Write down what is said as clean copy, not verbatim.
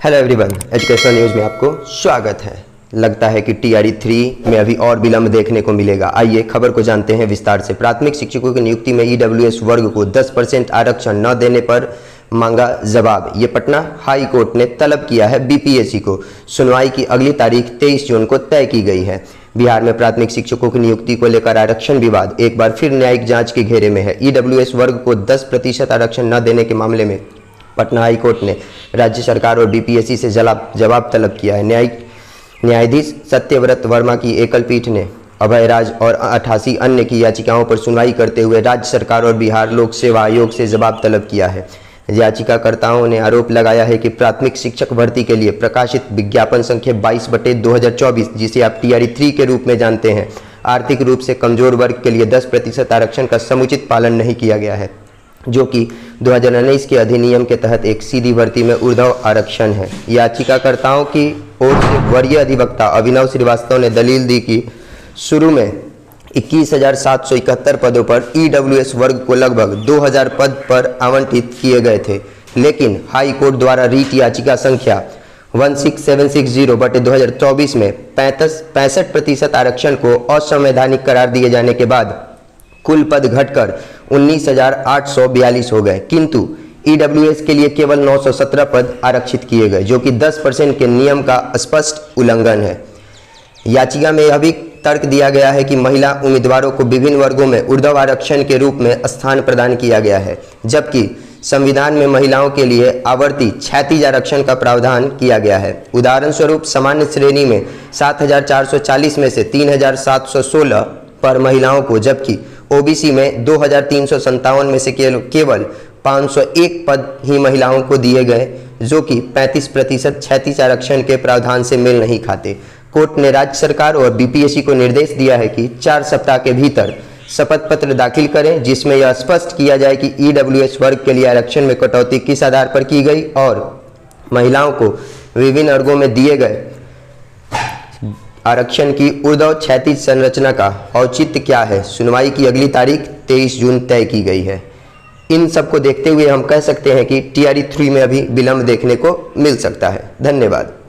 Hello everyone, educational news में आपको स्वागत है। लगता है कि टीआरई 3 में अभी और विलंब देखने को मिलेगा। आइए खबर को जानते हैं विस्तार से। प्राथमिक शिक्षकों की नियुक्ति में ईडब्ल्यूएस वर्ग को 10% आरक्षण न देने पर मांगा जवाब। ये पटना हाई कोर्ट ने तलब किया है बीपीएससी को। सुनवाई की अगली तारीख 23 जून को तय की गई है। बिहार में प्राथमिक शिक्षकों की नियुक्ति को लेकर आरक्षण विवाद एक बार फिर न्यायिक जांच के घेरे में है। ईडब्ल्यूएस वर्ग को 10% आरक्षण न देने के मामले में पटना हाई कोर्ट ने राज्य सरकार और बीपीएससी से जवाब तलब किया है। न्यायाधीश सत्यव्रत वर्मा की एकल पीठ ने अभय राज और 88 अन्य की याचिकाओं पर सुनवाई करते हुए राज्य सरकार और बिहार लोक सेवा आयोग से जवाब तलब किया है। याचिकाकर्ताओं ने आरोप लगाया है कि प्राथमिक शिक्षक भर्ती के लिए प्रकाशित विज्ञापन संख्या 22/2024, जिसे आप टीआरई 3 के रूप में जानते हैं, आर्थिक रूप से कमजोर वर्ग के लिए 10% आरक्षण का समुचित पालन नहीं किया गया है, जो कि 2019 के अधिनियम के तहत एक सीधी भर्ती में ऊर्ध्व आरक्षण है। याचिकाकर्ताओं की ओर से वरीय अधिवक्ता अभिनव श्रीवास्तव ने दलील दी कि शुरू में 21,771 पदों पर ईडब्ल्यूएस वर्ग को लगभग 2,000 पद पर आवंटित किए गए थे, लेकिन हाई कोर्ट द्वारा रीट याचिका संख्या 16760/2024 में 65% आरक्षण को असंवैधानिक करार दिए जाने के बाद कुल पद घटकर 19,842 हो गए, किंतु ईडब्ल्यूएस के लिए केवल 917 पद आरक्षित किए गए, जो कि 10% के नियम का स्पष्ट उल्लंघन है। याचिका में यह भी तर्क दिया गया है कि महिला उम्मीदवारों को विभिन्न वर्गों में ऊर्ध्व आरक्षण के रूप में स्थान प्रदान किया गया है, जबकि संविधान में महिलाओं के लिए आवर्ती क्षैतिज आरक्षण का प्रावधान किया गया है। उदाहरण स्वरूप सामान्य श्रेणी में 7,440 में से 3,716 पर महिलाओं को, जबकि ओबीसी में 2,357 में से केवल 501 पद ही महिलाओं को दिए गए, जो कि 35% क्षैतिज आरक्षण के प्रावधान से मेल नहीं खाते। कोर्ट ने राज्य सरकार और बीपीएससी को निर्देश दिया है कि 4 सप्ताह के भीतर शपथ पत्र दाखिल करें, जिसमें यह स्पष्ट किया जाए कि ईडब्ल्यूएस वर्ग के लिए आरक्षण में कटौती किस आधार पर की गई और महिलाओं को विभिन्न वर्गों में दिए गए आरक्षण की ऊर्ध्व क्षैतिज संरचना का औचित्य क्या है। सुनवाई की अगली तारीख 23 जून तय की गई है। इन सब को देखते हुए हम कह सकते हैं कि टीआरई 3 में अभी विलंब देखने को मिल सकता है। धन्यवाद।